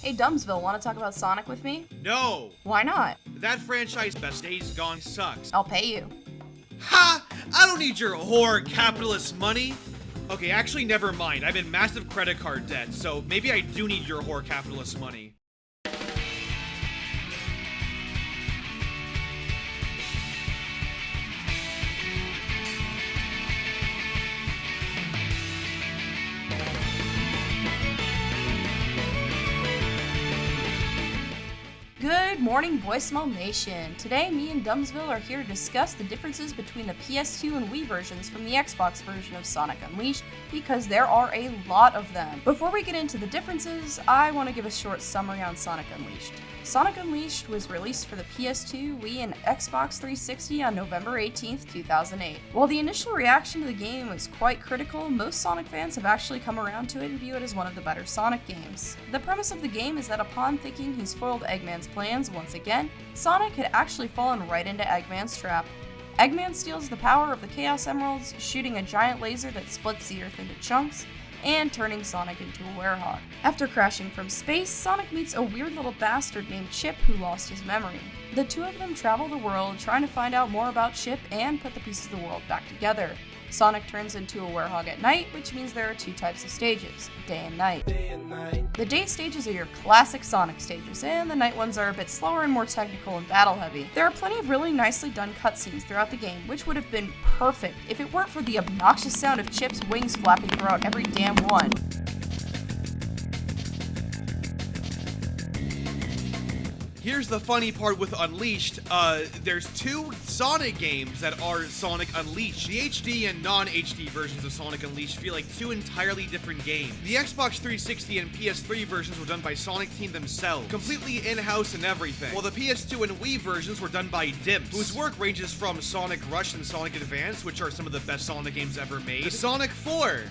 Hey Dumbsville, want to talk about Sonic with me? No! Why not? That franchise best Days Gone sucks. I'll pay you. Ha! I don't need your whore capitalist money! Okay, actually never mind. I'm in massive credit card debt, so maybe I do need your whore capitalist money. Good morning, Voicemail Nation. Today, me and Dumbsville are here to discuss the differences between the PS2 and Wii versions from the Xbox version of Sonic Unleashed, because there are a lot of them. Before we get into the differences, I want to give a short summary on Sonic Unleashed. Sonic Unleashed was released for the PS2, Wii, and Xbox 360 on November 18, 2008. While the initial reaction to the game was quite critical, most Sonic fans have actually come around to it and view it as one of the better Sonic games. The premise of the game is that upon thinking he's foiled Eggman's plans once again, Sonic had actually fallen right into Eggman's trap. Eggman steals the power of the Chaos Emeralds, shooting a giant laser that splits the Earth into chunks, and turning Sonic into a werehog. After crashing from space, Sonic meets a weird little bastard named Chip who lost his memory. The two of them travel the world trying to find out more about Chip and put the pieces of the world back together. Sonic turns into a werehog at night, which means there are two types of stages, day and night. The day stages are your classic Sonic stages, and the night ones are a bit slower and more technical and battle heavy. There are plenty of really nicely done cutscenes throughout the game, which would have been perfect if it weren't for the obnoxious sound of Chip's wings flapping throughout every damn one. Here's the funny part with Unleashed, there's two Sonic games that are Sonic Unleashed. The HD and non-HD versions of Sonic Unleashed feel like two entirely different games. The Xbox 360 and PS3 versions were done by Sonic Team themselves, completely in-house and everything, while the PS2 and Wii versions were done by Dimps, whose work ranges from Sonic Rush and Sonic Advance, which are some of the best Sonic games ever made, to Sonic 4.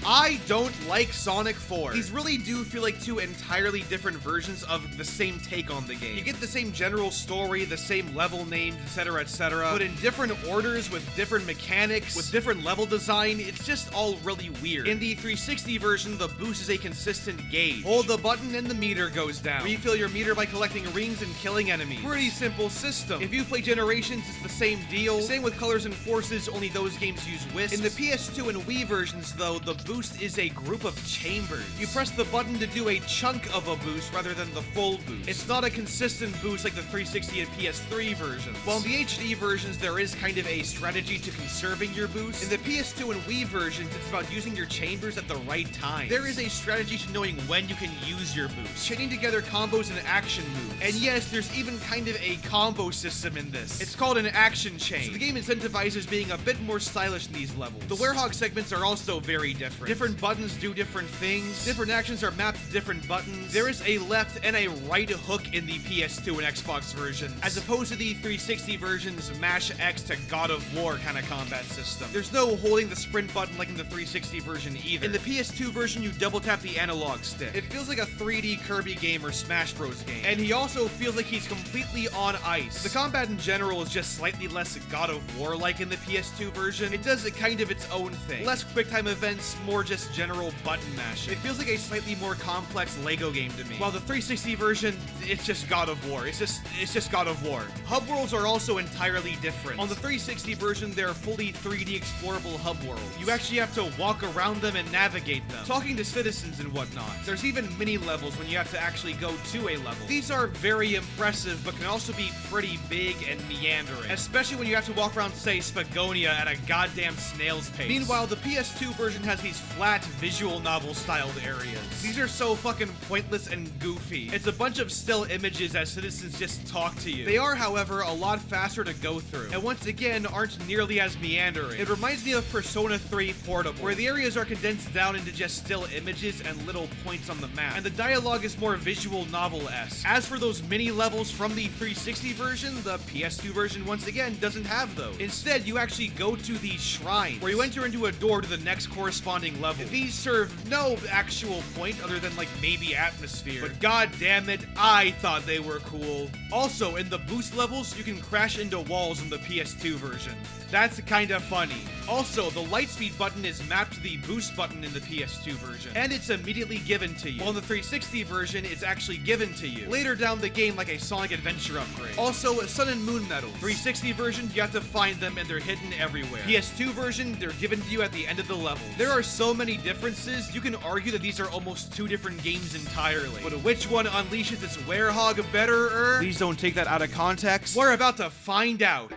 I don't like Sonic 4. These really do feel like two entirely different versions of the same take on the game. You get the same general story, the same level names, etc., but in different orders with different mechanics, with different level design. It's just all really weird. In the 360 version, the boost is a consistent gauge. Hold the button and the meter goes down. Refill your meter by collecting rings and killing enemies. Pretty simple system. If you play Generations, it's the same deal. Same with Colors and Forces, only those games use wisps. In the PS2 and Wii versions, though, the boost is a group of chambers. You press the button to do a chunk of a boost rather than the full boost. It's not a consistent boost like the 360 and PS3 versions. While in the HD versions, there is kind of a strategy to conserving your boost. In the PS2 and Wii versions, it's about using your chambers at the right time. There is a strategy to knowing when you can use your boost, chaining together combos and action moves. And yes, there's even kind of a combo system in this. It's called an action chain. So the game incentivizes being a bit more stylish in these levels. The werehog segments are also very different. Different buttons do different things. Different actions are mapped to different buttons. There is a left and a right hook in the PS2 and Xbox version, as opposed to the 360 version's mash X to God of War kind of combat system. There's no holding the sprint button like in the 360 version either. In the PS2 version, you double tap the analog stick. It feels like a 3D Kirby game or Smash Bros game. And he also feels like he's completely on ice. The combat in general is just slightly less God of War like in the PS2 version. It does kind of its own thing. Less QuickTime events, more just general button mashing. It feels like a slightly more complex Lego game to me. While the 360 version, it's just God of War. It's just God of War. Hub worlds are also entirely different. On the 360 version, they're fully 3D explorable hub worlds. You actually have to walk around them and navigate them, talking to citizens and whatnot. There's even mini levels when you have to actually go to a level. These are very impressive, but can also be pretty big and meandering, especially when you have to walk around, say, Spagonia at a goddamn snail's pace. Meanwhile, the PS2 version has these flat visual novel styled areas. These are so fucking pointless and goofy. It's a bunch of still images as citizens just talk to you. They are, however, a lot faster to go through, and once again aren't nearly as meandering. It reminds me of Persona 3 Portable, where the areas are condensed down into just still images and little points on the map, and the dialogue is more visual novel-esque. As for those mini levels from the 360 version, the PS2 version once again doesn't have those. Instead, you actually go to the shrine, where you enter into a door to the next corresponding corresponding levels. These serve no actual point other than like maybe atmosphere, but god damn it, I thought they were cool. Also, in the boost levels, you can crash into walls in the PS2 version. That's kinda funny. Also, the lightspeed button is mapped to the boost button in the PS2 version, and it's immediately given to you. While in the 360 version, it's actually given to you later down the game like a Sonic Adventure upgrade. Also, Sun and Moon medals. 360 version, you have to find them and they're hidden everywhere. PS2 version, they're given to you at the end of the level. There are so many differences, you can argue that these are almost two different games entirely. But which one unleashes its werehog better? Please don't take that out of context. We're about to find out.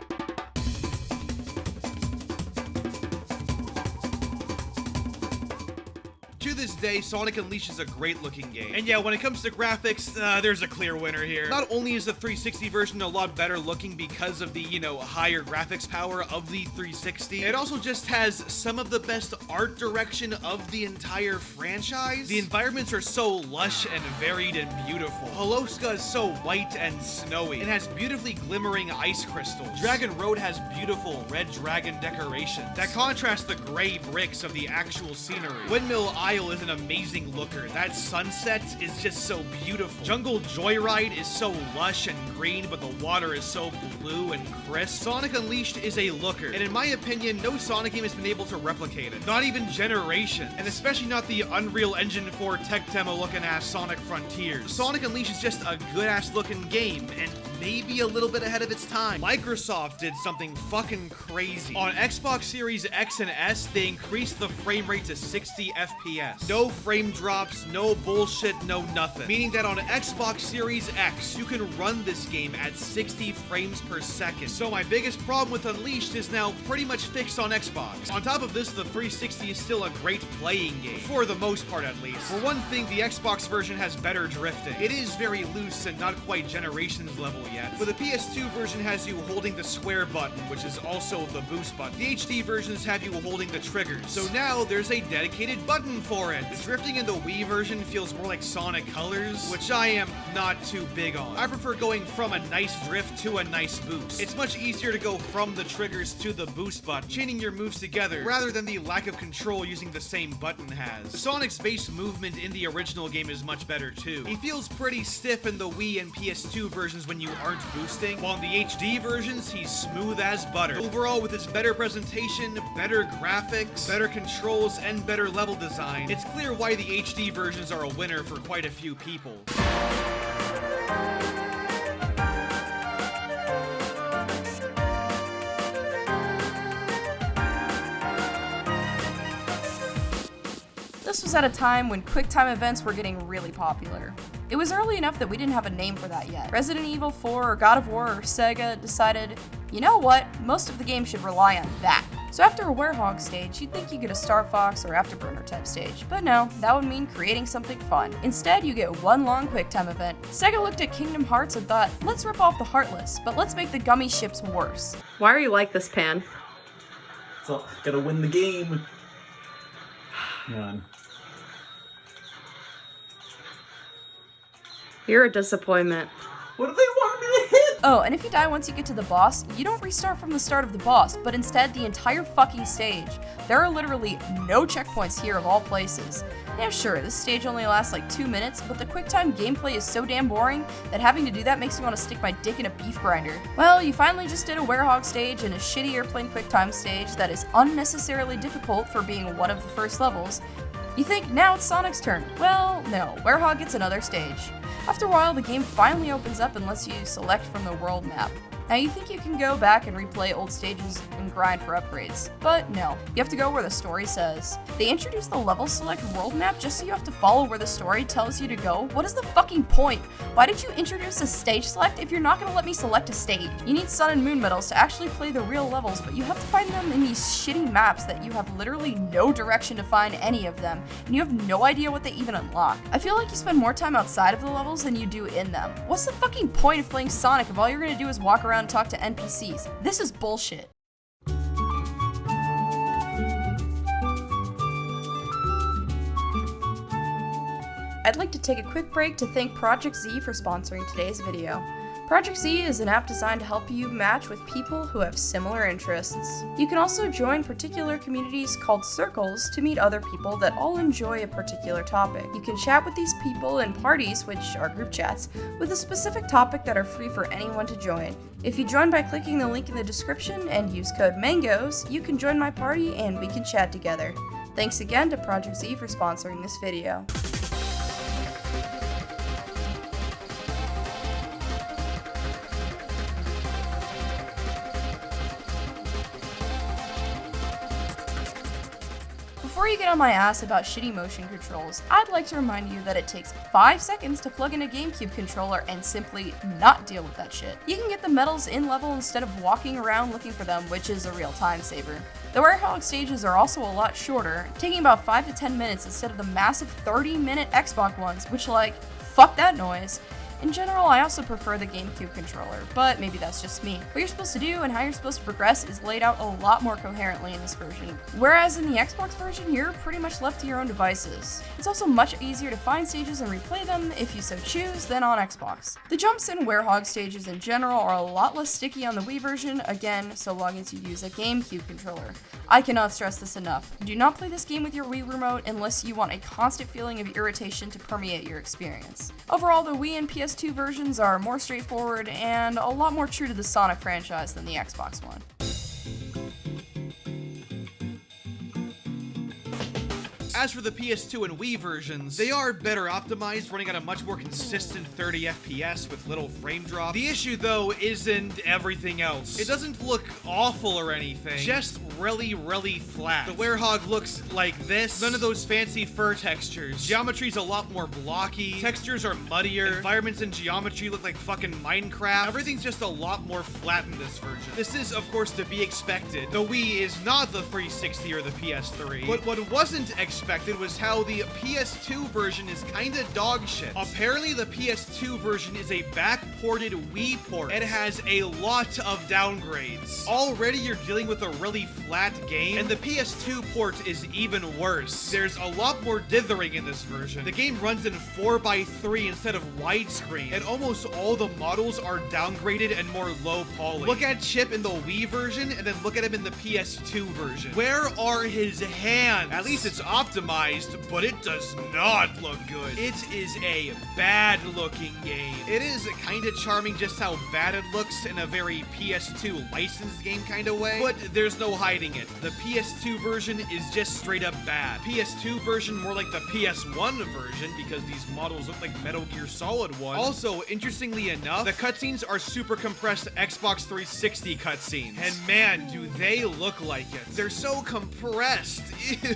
To this day, Sonic Unleashed is a great looking game. And yeah, when it comes to graphics, there's a clear winner here. Not only is the 360 version a lot better looking because of the, higher graphics power of the 360, it also just has some of the best art direction of the entire franchise. The environments are so lush and varied and beautiful. Holoska is so white and snowy. It has beautifully glimmering ice crystals. Dragon Road has beautiful red dragon decorations that contrast the gray bricks of the actual scenery. Windmill Isle is an amazing looker. That sunset is just so beautiful. Jungle Joyride is so lush and green, but the water is so blue and crisp. Sonic Unleashed is a looker, and in my opinion, no Sonic game has been able to replicate it. Not even Generations, and especially not the Unreal Engine 4 tech demo looking ass Sonic Frontiers. Sonic Unleashed is just a good ass looking game, and maybe a little bit ahead of its time. Microsoft did something fucking crazy. On Xbox Series X and S, they increased the frame rate to 60 FPS. No frame drops, no bullshit, no nothing. Meaning that on Xbox Series X, you can run this game at 60 frames per second. So my biggest problem with Unleashed is now pretty much fixed on Xbox. On top of this, the 360 is still a great playing game. For the most part, at least. For one thing, the Xbox version has better drifting. It is very loose and not quite Generations level yet. But the PS2 version has you holding the square button, which is also the boost button. The HD versions have you holding the triggers. So now there's a dedicated button for it. The drifting in the Wii version feels more like Sonic Colors, which I am not too big on. I prefer going from a nice drift to a nice boost. It's much easier to go from the triggers to the boost button, chaining your moves together, rather than the lack of control using the same button has. Sonic's base movement in the original game is much better too. He feels pretty stiff in the Wii and PS2 versions when you aren't boosting, while in the HD versions, he's smooth as butter. Overall, with its better presentation, better graphics, better controls, and better level design, it's clear why the HD versions are a winner for quite a few people. This was at a time when QuickTime events were getting really popular. It was early enough that we didn't have a name for that yet. Resident Evil 4 or God of War or Sega decided, you know what, most of the game should rely on that. So after a werehog stage, you'd think you get a Star Fox or Afterburner type stage, but no, that would mean creating something fun. Instead, you get one long QuickTime event. Sega looked at Kingdom Hearts and thought, let's rip off the Heartless, but let's make the gummy ships worse. Why are you like this, Pan? So, gotta win the game. Man. You're a disappointment. What do they want me to hit? Oh, and if you die once you get to the boss, you don't restart from the start of the boss, but instead the entire fucking stage. There are literally no checkpoints here of all places. Yeah, sure, this stage only lasts like 2 minutes, but the QuickTime gameplay is so damn boring that having to do that makes me want to stick my dick in a beef grinder. Well, you finally just did a werehog stage and a shitty airplane QuickTime stage that is unnecessarily difficult for being one of the first levels. You think now it's Sonic's turn? Well, no, werehog gets another stage. After a while, the game finally opens up and lets you select from the world map. Now you think you can go back and replay old stages and grind for upgrades, but no, you have to go where the story says. They introduced the level select world map just so you have to follow where the story tells you to go. What is the fucking point? Why did you introduce a stage select if you're not gonna let me select a stage? You need Sun and Moon medals to actually play the real levels, but you have to find them in these shitty maps that you have literally no direction to find any of them, and you have no idea what they even unlock. I feel like you spend more time outside of the levels than you do in them. What's the fucking point of playing Sonic if all you're gonna do is walk around and talk to NPCs? This is bullshit. I'd like to take a quick break to thank Project Z for sponsoring today's video. Project Z is an app designed to help you match with people who have similar interests. You can also join particular communities called circles to meet other people that all enjoy a particular topic. You can chat with these people in parties, which are group chats, with a specific topic that are free for anyone to join. If you join by clicking the link in the description and use code MANGOES, you can join my party and we can chat together. Thanks again to Project Z for sponsoring this video. Before you get on my ass about shitty motion controls, I'd like to remind you that it takes 5 seconds to plug in a GameCube controller and simply not deal with that shit. You can get the medals in level instead of walking around looking for them, which is a real time saver. The Werehog stages are also a lot shorter, taking about 5 to 10 minutes instead of the massive 30-minute Xbox ones, which fuck that noise. In general, I also prefer the GameCube controller, but maybe that's just me. What you're supposed to do and how you're supposed to progress is laid out a lot more coherently in this version, whereas in the Xbox version, you're pretty much left to your own devices. It's also much easier to find stages and replay them, if you so choose, than on Xbox. The jumps in Werehog stages in general are a lot less sticky on the Wii version, again, so long as you use a GameCube controller. I cannot stress this enough. Do not play this game with your Wii remote unless you want a constant feeling of irritation to permeate your experience. Overall, the Wii and PS2 versions are more straightforward and a lot more true to the Sonic franchise than the Xbox one. As for the PS2 and Wii versions, they are better optimized, running at a much more consistent 30 FPS with little frame drop. The issue, though, isn't everything else. It doesn't look awful or anything, just really, really flat. The Werehog looks like this. None of those fancy fur textures. Geometry's a lot more blocky. Textures are muddier. Environments and geometry look like fucking Minecraft. Everything's just a lot more flat in this version. This is, of course, to be expected. The Wii is not the 360 or the PS3. But what wasn't expected was how the PS2 version is kinda dog shit. Apparently the PS2 version is a back-ported Wii port. It has a lot of downgrades. Already you're dealing with a really flat game, and the PS2 port is even worse. There's a lot more dithering in this version. The game runs in 4:3 instead of widescreen, and almost all the models are downgraded and more low poly. Look at Chip in the Wii version, and then look at him in the PS2 version. Where are his hands? At least it's optimized, but it does not look good. It is a bad looking game. It is kind of charming just how bad it looks in a very PS2 licensed game kind of way, but there's no hiding it. The PS2 version is just straight up bad. PS2 version more like the PS1 version because these models look like Metal Gear Solid 1. Also, interestingly enough, the cutscenes are super compressed Xbox 360 cutscenes. And man, do they look like it. They're so compressed.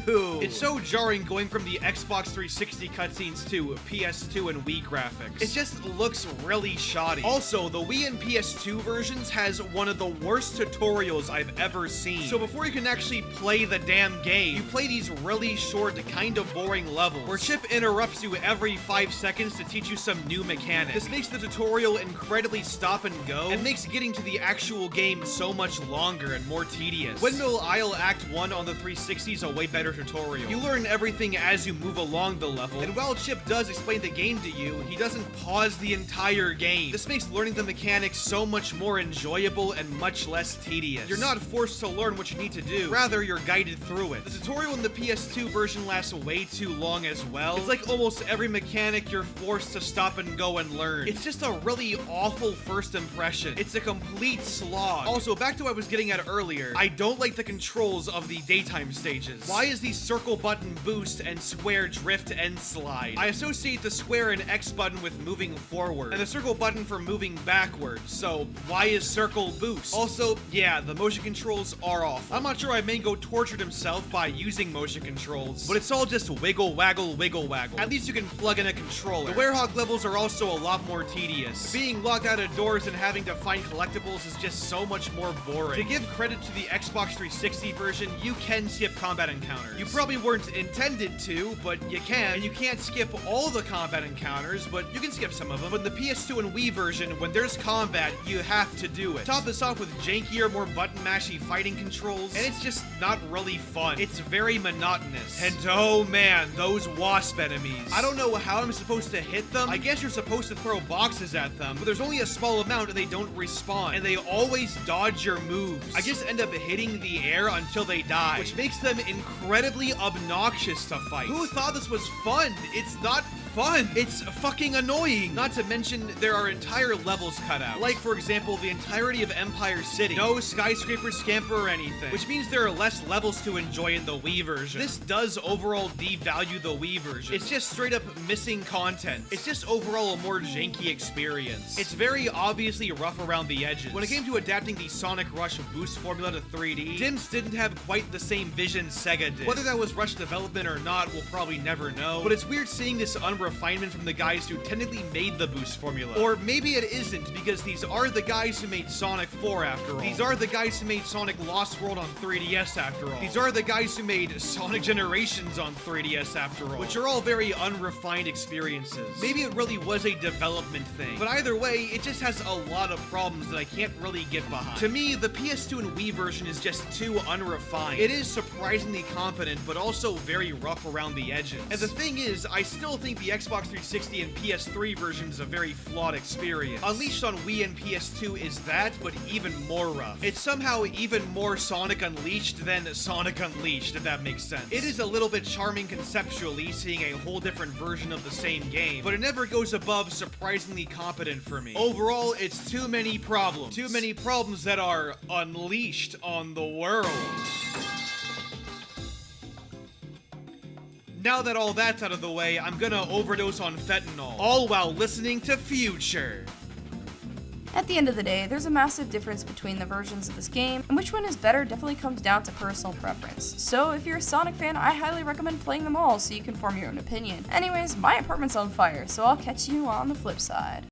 Ew. It's so jarring going from the Xbox 360 cutscenes to PS2 and Wii graphics. It just looks really shoddy. Also, the Wii and PS2 versions has one of the worst tutorials I've ever seen. So before you can actually play the damn game, you play these really short, kind of boring levels, where Chip interrupts you every 5 seconds to teach you some new mechanic. This makes the tutorial incredibly stop and go, and makes getting to the actual game so much longer and more tedious. Windmill Isle Act 1 on the 360 is a way better tutorial. You learn everything as you move along the level, and while Chip does explain the game to you, he doesn't pause the entire game. This makes learning the mechanics so much more enjoyable and much less tedious. You're not forced to learn what you need to do, rather you're guided through it. The tutorial in the PS2 version lasts way too long as well. It's like almost every mechanic you're forced to stop and go and learn. It's just a really awful first impression. It's a complete slog. Also, back to what I was getting at earlier, I don't like the controls of the daytime stages. Why is the circle button boost and square drift and slide? I associate the square and X button with moving forward, and the circle button for moving backwards, so why is circle boost? Also, yeah, the motion controls are awful. I'm not sure why Mango tortured himself by using motion controls, but it's all just wiggle waggle wiggle waggle. At least you can plug in a controller. The Werehog levels are also a lot more tedious. Being locked out of doors and having to find collectibles is just so much more boring. To give credit to the Xbox 360 version, you can skip combat encounters. You probably weren't intended to, but you can. And you can't skip all the combat encounters, but you can skip some of them. But in the PS2 and Wii version, when there's combat, you have to do it. Top this off with jankier, more button-mashy fighting controls, and it's just not really fun. It's very monotonous. And oh man, those wasp enemies. I don't know how I'm supposed to hit them. I guess you're supposed to throw boxes at them, but there's only a small amount and they don't respawn, and they always dodge your moves. I just end up hitting the air until they die, which makes them incredibly obnoxious to fight. Who thought this was fun? It's not fun. It's fucking annoying. Not to mention, there are entire levels cut out. Like, for example, the entirety of Empire City. No skyscraper scamper or anything, which means there are less levels to enjoy in the Wii version. This does overall devalue the Wii version. It's just straight up missing content. It's just overall a more janky experience. It's very obviously rough around the edges. When it came to adapting the Sonic Rush boost formula to 3D, Dims didn't have quite the same vision Sega did. Whether that was rush development or not, we'll probably never know, but it's weird seeing this refinement from the guys who technically made the boost formula. Or maybe it isn't, because these are the guys who made Sonic 4 after all. These are the guys who made Sonic Lost World on 3DS after all. These are the guys who made Sonic Generations on 3DS after all, which are all very unrefined experiences. Maybe it really was a development thing, but either way, it just has a lot of problems that I can't really get behind. To me, the PS2 and Wii version is just too unrefined. It is surprisingly competent, but also very rough around the edges. And the thing is, I still think the Xbox 360 and PS3 version is a very flawed experience. Unleashed on Wii and PS2 is that, but even more rough. It's somehow even more Sonic Unleashed than Sonic Unleashed, if that makes sense. It is a little bit charming conceptually, seeing a whole different version of the same game, but it never goes above surprisingly competent for me. Overall, it's too many problems. Too many problems that are unleashed on the world. Now that all that's out of the way, I'm gonna overdose on fentanyl, all while listening to Future. At the end of the day, there's a massive difference between the versions of this game, and which one is better definitely comes down to personal preference. So if you're a Sonic fan, I highly recommend playing them all so you can form your own opinion. Anyways, my apartment's on fire, so I'll catch you on the flip side.